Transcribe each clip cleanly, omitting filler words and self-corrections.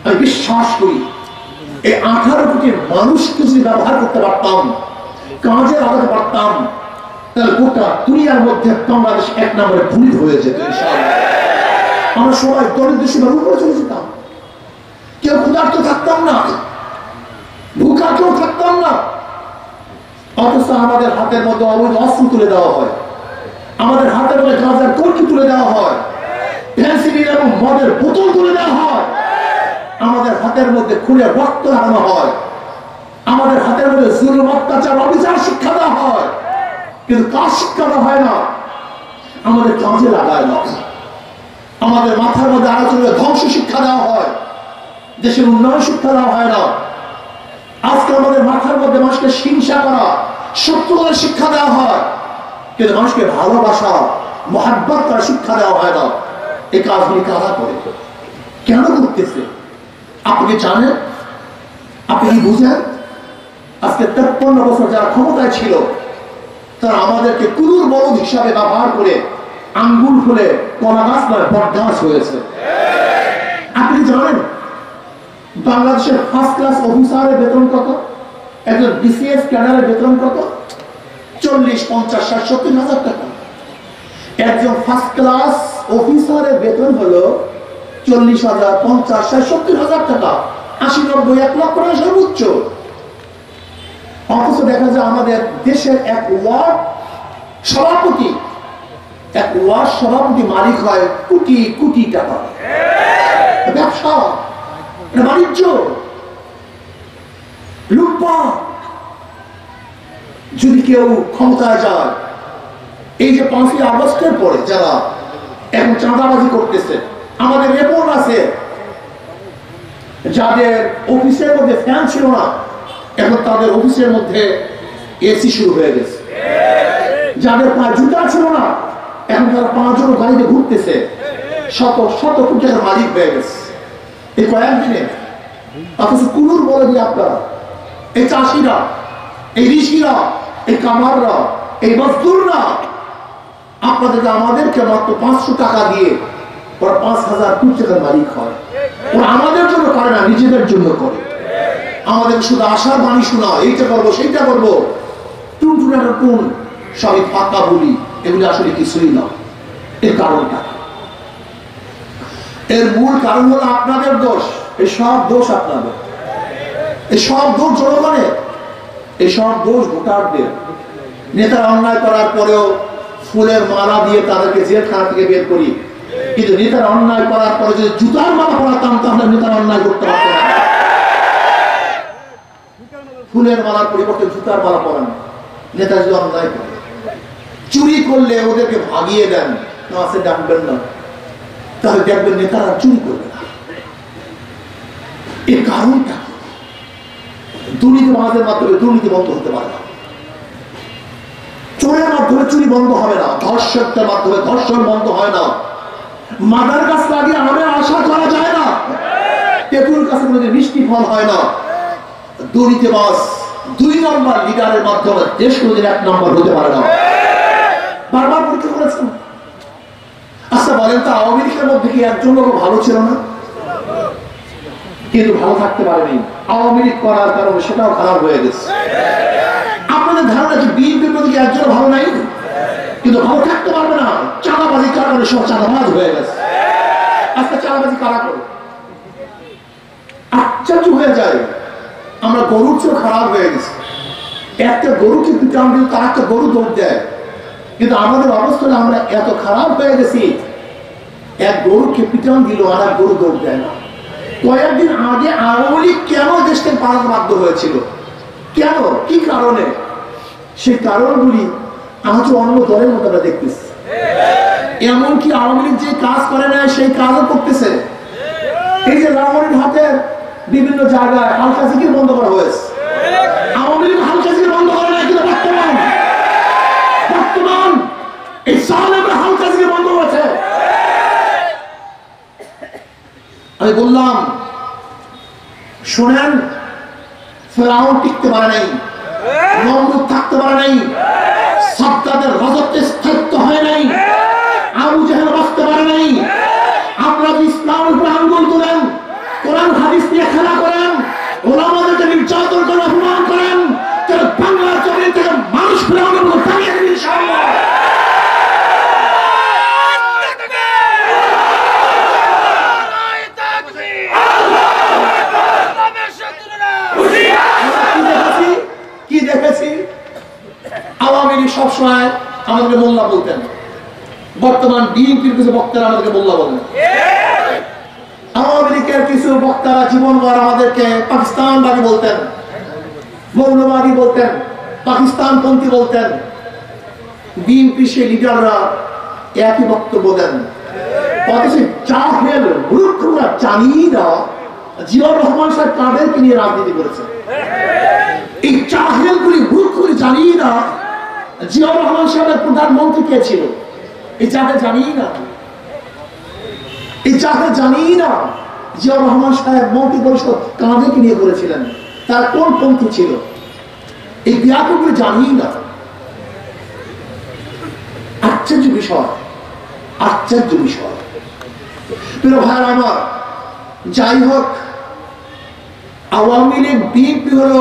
আমি বিশ্বাস করি এই 18 কোটি মানুষকে যদি ব্যবহার করতে পারতাম, কাজে লাগাতে পারতাম, তাহলে গোটা দুনিয়ার মধ্যে বাংলাদেশ 1 নম্বরে ভূমিত হয়ে যেত ইনশাআল্লাহ। আমরা সবাই দরিদ্র সীমার উপরে চলে যেতাম, কেউ ক্ষুধার্ত থাকতাম না, ভূখার্তও থাকতাম না। অথচ আমাদের হাতের মধ্যে অবৈধ অস্ত্র তুলে দেওয়া হয়, আমাদের হাতের মধ্যে গাঁজার কলকি তুলে দেওয়া হয়, ফেন্সিডিল এবং মদের বোতল তুলে দেওয়া হয়, আমাদের হাতের মধ্যে খুলে রক্ত লাগানো হয়, আমাদের হাতের মধ্যে জুলুম, অত্যাচার, অবিচার শিক্ষা দেওয়া হয়। কিন্তু কাজ শিক্ষা দেওয়া হয় না, আমাদের কাজে লাগায় না। আমাদের মাথার মধ্যে আলোচনা ধ্বংস শিক্ষা দেওয়া হয়, দেশের উন্নয়ন শিক্ষা দেওয়া হয় না। আজকে আমাদের মাথার মধ্যে মানুষকে হিংসা করা, শত্রুতার শিক্ষা দেওয়া হয়, কিন্তু মানুষকে ভালোবাসা, মহাব্বত করার শিক্ষা দেওয়া হয় না। এই কাজগুলি কারা করে, কেন করতেছে? আপনি জানেন? আপনি কি বুঝেন? আজকে 53 বছর যারা ক্ষমতায় ছিল, তারা আমাদেরকে কুকুর বলদ হিসাবে ব্যবহার করে আঙ্গুল ফুলে কলা গাছ নয় বটগাছ হয়েছে। আপনি জানেন বাংলাদেশের ফার্স্ট ক্লাস অফিসারের বেতন কত? একজন বিসিএস ক্যাডারের বেতন কত? 40, 50, 60, 70 হাজার টাকা। একজন ফার্স্ট ক্লাস অফিসারের বেতন হলো 40,000, 50, 60, 70 হাজার টাকা, 80, 90, 1 লক্ষ টাকা সর্বোচ্চ। অথচ দেখা যায় আমাদের দেশের এক ওয়ার্ড সভাপতি মালিক হয় কোটি কোটি টাকা। ব্যবসা, বাণিজ্য, লুটপাট। যদি কেউ ক্ষমতায় যায়, এই যে 5ই আগস্টের পরে যারা এখন চাঁদাবাজি করতেছে, আমাদের রিপোর্ট আছে যাদের অফিসের মধ্যে ফ্যান ছিল না, এখন তাদের অফিসের মধ্যে এসি শুরু হয়ে গেছে। যাদের পায়ে জুতা ছিল না, এখন তারা 5 জন গাড়িতে ঘুরতেছে, শত শত কোটি টাকার মালিক হয়ে গেছে এই কয়েকদিনে। অথচ কুনুর বলে দিয়ে আপনারা, এই চাষিরা, এই ঋষিরা, এই কামাররা, এই মজদুররা আপনাদেরকে আমাদেরকে মাত্র 500 টাকা দিয়ে ওরা 5,000 কোটি টাকার মালিক হয়। ওরা আমাদের জন্য করে না, নিজেদের জন্য করে। আমাদের শুধু আশার বাণী শোনা, এইটা করবো সেইটা করবো, টুনটুনের টুন, সবই ফাঁকা বলি, এগুলি আসলে কিছুই না। এর কারণটা, এর মূল কারণ হলো আপনাদের দোষ। এই সব দোষ আপনাদের, এই সব দোষ জনগণের, এই সব দোষ ভোটারদের। নেতারা অন্যায় করার পরেও ফুলের মালা দিয়ে তাদেরকে জেলখানা থেকে বের করি, কিন্তু নেতারা অন্যায় করার পরে যদি জুতার মালা পরাতাম তাহলে নেতারা অন্যায় করতে পারত না। ফুলের মালার পরিবর্তে জুতার মালা পরান। নেতা যদি অন্যায় করে, চুরি করলে ওদেরকে ভাগিয়ে দেন, নাচে ডাকবেন না, তাহলে দেখবেন নেতারা চুরি করবে না। এর কারণটা দুর্নীতিবাজের মাধ্যমে দুর্নীতি বন্ধ হতে পারে না, চোরের মাধ্যমে চুরি বন্ধ হবে না, ধর্ষকদের মাধ্যমে ধর্ষণ বন্ধ হয় না, মাদার গাছ লাগিয়ে আমের আশা করা যায় না, তেঁতুল গাছে কোনোদিন মিষ্টি ফল হয় না। দুর্নীতিবাজ 2 নম্বর লিডারের মাধ্যমে দেশ কোনোদিন 1 নম্বর হতে পারে না। বারবার পরীক্ষা করেছেন। আচ্ছা বলেন তো, আওয়ামী লীগের মধ্যে কি একজন লোক ভালো ছিল না? কিন্তু ভালো থাকতে পারেনি। আওয়ামী লীগ করার কারণে সেটাও খারাপ হয়ে গেছে। আপনাদের ধারণা কি বিএনপির মধ্যে কি একজন ভালো নাই? কিন্তু ভালো থাকতে পারবে না। চাঁদাবাজি কারণে সব চাঁদাবাজ হয়ে গেছে। আজকে চাঁদাবাজি কারা করে? আশ্চর্য হয়ে যায়, আমরা গরুর চেয়েও খারাপ হয়ে গেছি। একটা গরুকে পিটান দিল, তার একটা গরু দৌড় দেয়। কিন্তু আমাদের অবস্থানে আমরা এত খারাপ হয়ে গেছি, এক গরুকে পিটান দিল আর এক গরু দৌড় দেয় না। কয়েকদিন আগে আওয়ামী লীগ কেন দেশ থেকে পালাতে বাধ্য হয়েছিল? কেন, কি কারণে? সেই কারণগুলি আজ অন্য দলের মতো আমরা দেখতেছি। এমনকি আওয়ামী লীগ যে কাজ করে না সেই কাজও করতেছে। এই যে রামমনির হাটের বিভিন্ন জায়গায় হালকা জিকির বন্ধ করা হয়েছে। আওয়ামী লীগ হালকা জিকির বন্ধ করে না, কিন্তু বর্তমান এই সালেমরা হালকা জিকির বন্ধ হয়েছে। আমি বললাম শুনেন, ফেরাউন টিকতে পারে নাই, নমরুদ থাকতে পারে নাই, সাদ্দাদের রাজত্বে স্থায়িত্ব হয় নাই, আবু জেহেল বাঁচতে পারে নাই। আপনারা ইসলামের উপরে আঙ্গুল তোলেন, কোরআন লীগ সবসময় আমাদেরকে মোল্লা বলতেন, বর্তমান বিএনপির কিছু বক্তারা আমাদেরকে মোল্লা বলেন। আওয়ামী লীগের কিছু বক্তারা জীবনভর আমাদেরকে পাকিস্তানবাদী বলতেন, মৌলবাদী বলতেন, পাকিস্তানপন্থী বলতেন। বিএনপি সেই লিডাররা একই বক্তব্য দেন। অথচ জাহেল মূর্খরা জানি না জিয়াউর রহমান সাহেব কাদেরকে নিয়ে রাজনীতি করেছে। এই জাহেলগুলি মূর্খগুলি জানি না জিয়াউর রহমান সাহেবের প্রধানমন্ত্রী কে ছিল। এই জাহেল জানি না, এই জাহেল জানি না জিয়াউর রহমান সাহেব মন্ত্রী পরিষদ কাদেরকে নিয়ে করেছিলেন, তার কোন পন্থী ছিল। এই ব্যাপকগুলি জানি না। আশ্চর্য বিষয়, আশ্চর্য বিষয়। প্রিয় ভাইরা আমার, যাই হোক, আওয়ামী লীগ বিএনপি হলো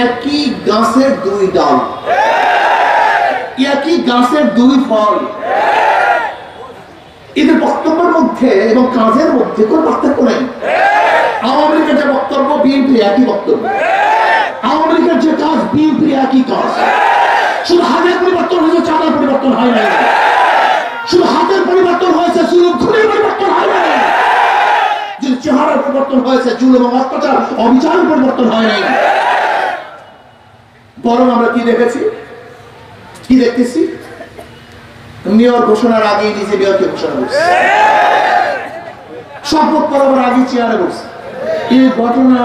একই গাছের দুই ডাল, একই গাছের দুই ফল। এদের বক্তব্যের মধ্যে এবং কাজের মধ্যে কোন পার্থক্য নেই। আওয়ামী লীগের যে বক্তব্য বিএনপি একই বক্তব্য, আওয়ামী লীগের যে কাজ বিএনপি একই কাজ। শুধু হাতের পরিবর্তন হয়েছে, চাঁদার পরিবর্তন হয় নাই। শুধু হাতের পরিবর্তন হয়েছে, জুলুম খুনের পরিবর্তন হয় নাই। যে চেহারার পরিবর্তন হয়েছে, জুলুম এবং অত্যাচার অবিচারের পরিবর্তন হয় নাই। বরং আমরা কি দেখেছি, কি দেখতেছি? মেয়র ঘোষণার আগে নিজে মেয়রকে ঘোষণা করছে, শপথ করার আগে চেয়ারে বসছে। এই ঘটনা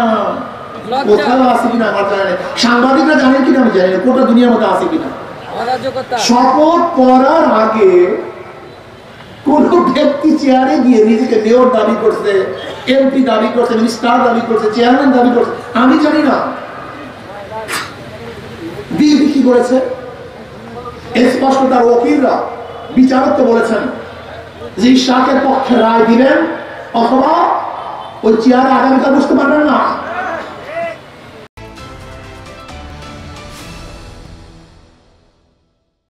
কোথাও আছে কিনা আমার জানা নেই, সাংবাদিকরা জানেন কিনা আমি জানি না, গোটা দুনিয়ার মধ্যে আছে কিনা। শপথ করার আগে কোন ব্যক্তি চেয়ারে গিয়ে নিজেকে মেয়র দাবি করছে, এমপি দাবি করছে, মিনিস্টার দাবি করছে, চেয়ারম্যান দাবি করছে, আমি জানি না। বিএনপি কি করেছে? স্পষ্ট তার ওকিলরা বিচারককে বলেছেন যে ইশরাকের পক্ষে রায় দিবেন অথবা ওই চেয়ারে আগামীকাল বসতে পারবেন না।